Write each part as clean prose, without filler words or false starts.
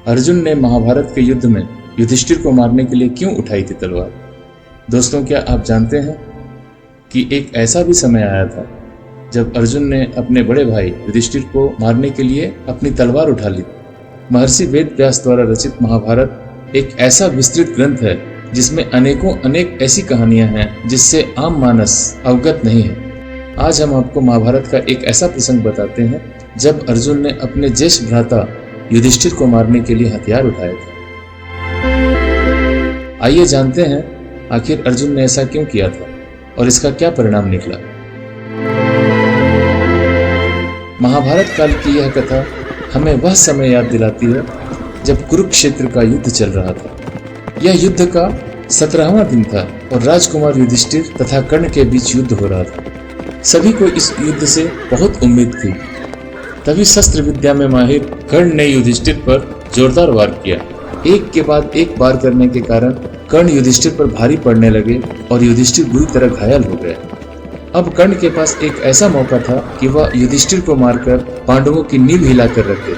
अर्जुन ने महाभारत के युद्ध में युधिष्ठिर को मारने के लिए क्यों उठाई थी तलवार? दोस्तों, क्या आप जानते हैं कि एक ऐसा भी समय आया था जब अर्जुन ने अपने बड़े भाई युधिष्ठिर को मारने के लिए अपनी तलवार उठा ली। महर्षि वेद व्यास द्वारा रचित महाभारत एक ऐसा विस्तृत ग्रंथ है जिसमें अनेक ऐसी कहानियां हैं जिससे आम मानस अवगत नहीं है। आज हम आपको महाभारत का एक ऐसा प्रसंग बताते हैं जब अर्जुन ने अपने ज्येष्ठ भ्राता युधिष्ठिर को मारने के लिए हथियार उठाए थे। आइए जानते हैं आखिर अर्जुन ने ऐसा क्यों किया था और इसका क्या परिणाम निकला। महाभारत काल की यह कथा हमें वह समय याद दिलाती है जब कुरुक्षेत्र का युद्ध चल रहा था। यह युद्ध का 17वां दिन था और राजकुमार युधिष्ठिर तथा कर्ण के बीच युद्ध हो रहा था। सभी को इस युद्ध से बहुत उम्मीद थी। तभी शस्त्र विद्या में माहिर कर्ण ने युधिष्ठिर पर जोरदार वार किया। एक के बाद एक वार करने के कारण कर्ण युधिष्ठिर पर भारी पड़ने लगे और युधिष्ठिर बुरी तरह घायल हो गए। अब कर्ण के पास एक ऐसा मौका था कि वह युधिष्ठिर को मारकर पांडवों की नींव हिलाकर रख दे,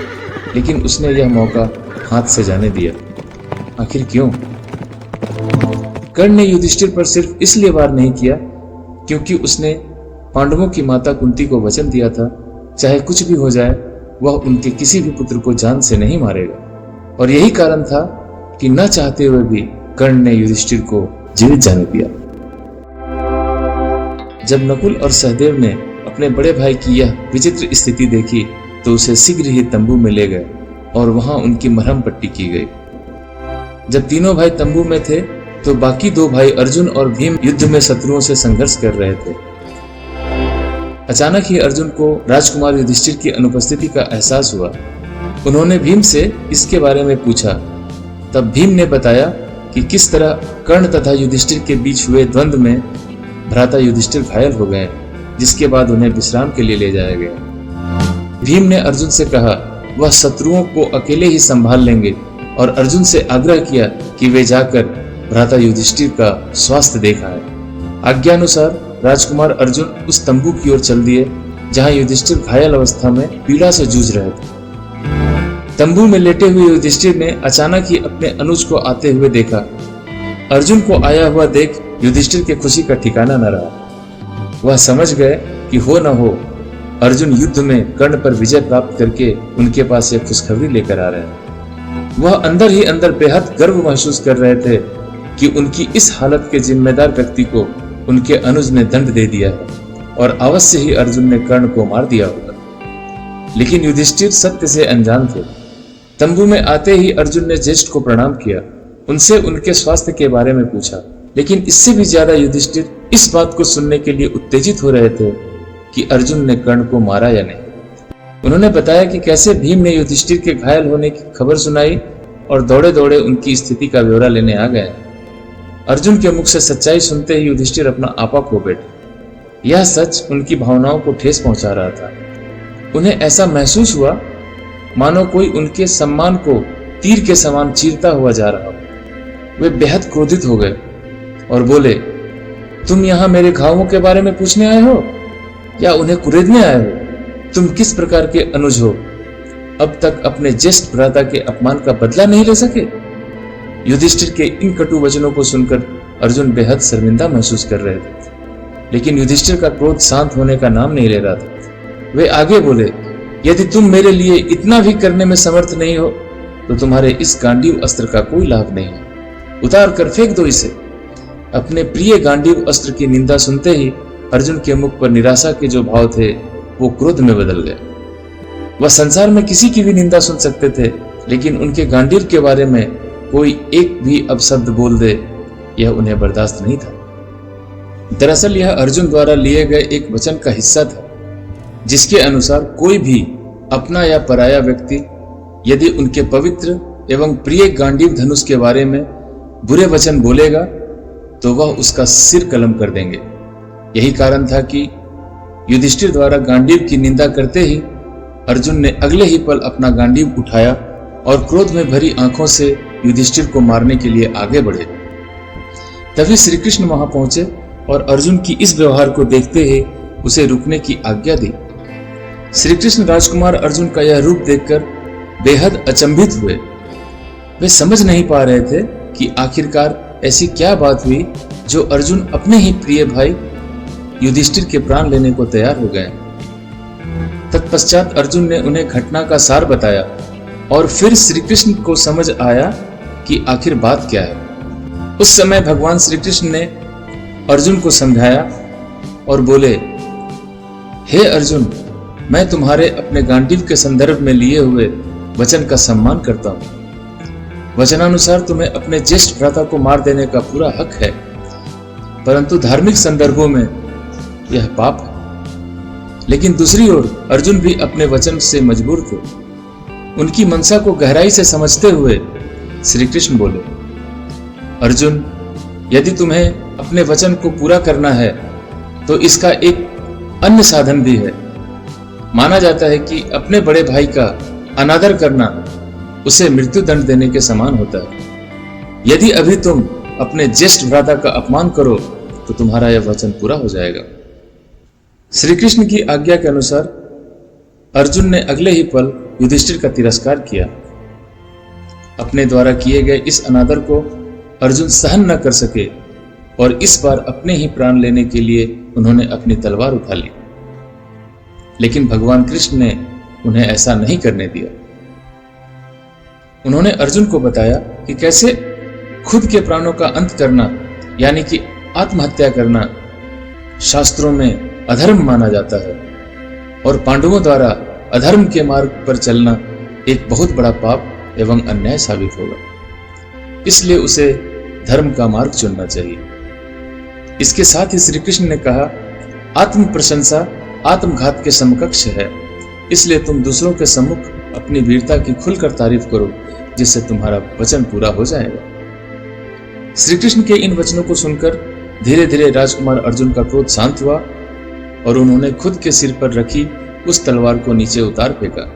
लेकिन उसने यह मौका हाथ से जाने दिया। आखिर क्यों? कर्ण ने युधिष्ठिर पर सिर्फ इसलिए वार नहीं किया क्योंकि उसने पांडवों की माता कुंती को वचन दिया था, चाहे कुछ भी हो जाए वह उनके किसी भी पुत्र को जान से नहीं मारेगा। और यही कारण था कि न चाहते हुए भी कर्ण ने युधिष्ठिर को जीवित जाने दिया। जब नकुल और सहदेव ने अपने बड़े भाई की यह विचित्र स्थिति देखी तो उसे शीघ्र ही तंबू में ले गए और वहां उनकी मरहम पट्टी की गई। जब तीनों भाई तंबू में थे तो बाकी दो भाई अर्जुन और भीम युद्ध में शत्रुओं से संघर्ष कर रहे थे। अचानक ही अर्जुन को राजकुमार युधिष्ठिर की अनुपस्थिति का एहसास हुआ। उन्होंने भीम से इसके बारे में पूछा। तब भीम ने बताया कि किस तरह कर्ण तथा युधिष्ठिर के बीच हुए द्वंद्व में भ्राता युधिष्ठिर घायल हो गए, जिसके बाद उन्हें विश्राम के लिए ले जाया गया। भीम ने अर्जुन से कहा वह शत्रुओं को अकेले ही संभाल लेंगे और अर्जुन से आग्रह किया कि वे जाकर भ्राता युधिष्ठिर का स्वास्थ्य देखा है। आज्ञानुसार राजकुमार अर्जुन उस तंबू की ओर चल दिए जहां युधिष्ठिर घायल अवस्था में पीड़ा से जूझ रहे थे। तंबू में लेटे हुए युधिष्ठिर ने अचानक ही अपने अनुज को आते हुए देखा। अर्जुन को आया हुआ देख युधिष्ठिर के खुशी का ठिकाना न रहा। वह समझ गए कि हो न हो अर्जुन युद्ध में कर्ण पर विजय प्राप्त करके उनके पास एक खुशखबरी लेकर आ रहे हैं। वह अंदर ही अंदर बेहद गर्व महसूस कर रहे थे कि उनकी इस हालत के जिम्मेदार व्यक्ति को उनके अनुज ने दंड दे दिया है और अवश्य ही अर्जुन ने कर्ण को मार दिया होगा। लेकिन युधिष्ठिर सत्य से अनजान थे। तंबू में आते ही अर्जुन ने ज्येष्ठ को प्रणाम किया, उनसे उनके स्वास्थ्य के बारे में पूछा। लेकिन इससे भी ज्यादा युधिष्ठिर इस बात को सुनने के लिए उत्तेजित हो रहे थे कि अर्जुन ने कर्ण को मारा या नहीं। उन्होंने बताया कि कैसे भीम ने युधिष्ठिर के घायल होने की खबर सुनाई और दौड़े दौड़े उनकी स्थिति का ब्यौरा लेने आ गए। अर्जुन के मुख से सच्चाई सुनते ही युधिष्ठिर अपना आपा खो बैठे। यह सच उनकी भावनाओं को ठेस पहुंचा रहा था। उन्हें ऐसा महसूस हुआ मानो कोई उनके सम्मान को तीर के समान चीरता हुआ जा रहा हो। वे बेहद क्रोधित हो गए और बोले, तुम यहाँ मेरे घावों के बारे में पूछने आए हो या उन्हें कुरेदने आए हो? तुम किस प्रकार के अनुज हो? अब तक अपने ज्येष्ठ भ्राता के अपमान का बदला नहीं ले सके? युधिष्ठिर के इन कटु वचनों को सुनकर अर्जुन बेहद शर्मिंदा महसूस कर रहे थे, लेकिन युधिष्ठिर का क्रोध शांत होने का नाम नहीं ले रहा था। वे आगे बोले, यदि तुम मेरे लिए इतना भी करने में समर्थ नहीं हो तो तुम्हारे इस गांडीव अस्त्र का कोई लाभ नहीं है। उतार कर फेंक दो इसे। अपने प्रिय गांडीव अस्त्र की निंदा सुनते ही अर्जुन के मुख पर निराशा के जो भाव थे वो क्रोध में बदल गए। वह संसार में किसी की भी निंदा सुन सकते थे, लेकिन उनके गांडीव के बारे में कोई एक भी अपशब्द बोल दे यह उन्हें बर्दाश्त नहीं था। दरअसल यह अर्जुन द्वारा लिए गए एक वचन का हिस्सा था, जिसके अनुसार कोई भी अपना या पराया व्यक्ति यदि उनके पवित्र एवं प्रिय गांडीव धनुष के बारे में बुरे वचन बोलेगा तो वह उसका सिर कलम कर देंगे। यही कारण था कि युधिष्ठिर द्वारा गांडीव की निंदा करते ही अर्जुन ने अगले ही पल अपना गांडीव उठाया और क्रोध में भरी आंखों से युधिष्ठिर को मारने के लिए आगे बढ़े। तभी श्री कृष्ण वहां पहुंचे और अर्जुन की इस व्यवहार को देखते ही उसे रुकने की आज्ञा दी। श्री कृष्ण राजकुमार अर्जुन का यह रूप देखकर बेहद अचंभित हुए वे समझ नहीं पा रहे थे कि आखिरकार ऐसी क्या बात हुई जो अर्जुन अपने ही प्रिय भाई युधिष्ठिर के प्राण लेने को तैयार हो गए। तत्पश्चात अर्जुन ने उन्हें घटना का सार बताया और फिर श्री कृष्ण को समझ आया कि आखिर बात क्या है। उस समय भगवान श्री कृष्ण ने अर्जुन को समझाया और बोले, हे अर्जुन, मैं तुम्हारे अपने गांडीव के संदर्भ में लिए हुए वचन का सम्मान करता हूं। वचनानुसार तुम्हें अपने ज्येष्ठ भ्राता को मार देने का पूरा हक है, परंतु धार्मिक संदर्भों में यह पाप है। लेकिन दूसरी ओर अर्जुन भी अपने वचन से मजबूर थे। उनकी मनसा को गहराई से समझते हुए श्री कृष्ण बोले, अर्जुन, यदि तुम्हें अपने वचन को पूरा करना है तो इसका एक अन्य साधन भी है। माना जाता है कि अपने बड़े भाई का अनादर करना उसे मृत्यु दंड देने के समान होता है। यदि अभी तुम अपने ज्येष्ठ भ्राता का अपमान करो तो तुम्हारा यह वचन पूरा हो जाएगा। श्री कृष्ण की आज्ञा के अनुसार अर्जुन ने अगले ही पल युधिष्ठिर का तिरस्कार किया। अपने द्वारा किए गए इस अनादर को अर्जुन सहन न कर सके और इस बार अपने ही प्राण लेने के लिए उन्होंने अपनी तलवार उठा ली। लेकिन भगवान कृष्ण ने उन्हें ऐसा नहीं करने दिया। उन्होंने अर्जुन को बताया कि कैसे खुद के प्राणों का अंत करना यानी कि आत्महत्या करना शास्त्रों में अधर्म माना जाता है और पांडवों द्वारा अधर्म के मार्ग पर चलना एक बहुत बड़ा पाप एवं अन्याय साबित होगा। इसलिए उसे धर्म का मार्ग चुनना चाहिए। इसके साथ ही श्री कृष्ण ने कहा, आत्म प्रशंसा आत्मघात के समकक्ष है, इसलिए तुम दूसरों के सम्मुख अपनी वीरता की खुलकर तारीफ करो, जिससे तुम्हारा वचन पूरा हो जाएगा। श्री कृष्ण के इन वचनों को सुनकर धीरे धीरे राजकुमार अर्जुन का क्रोध शांत हुआ और उन्होंने खुद के सिर पर रखी उस तलवार को नीचे उतार फेंका।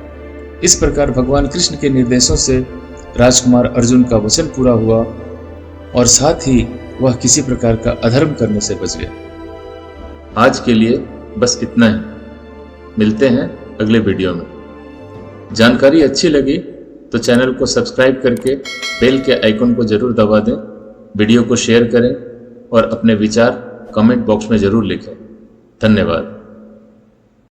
इस प्रकार भगवान कृष्ण के निर्देशों से राजकुमार अर्जुन का वचन पूरा हुआ और साथ ही वह किसी प्रकार का अधर्म करने से बच गया। आज के लिए बस इतना ही। मिलते हैं अगले वीडियो में। जानकारी अच्छी लगी तो चैनल को सब्सक्राइब करके बेल के आइकन को जरूर दबा दें। वीडियो को शेयर करें और अपने विचार कमेंट बॉक्स में जरूर लिखें। धन्यवाद।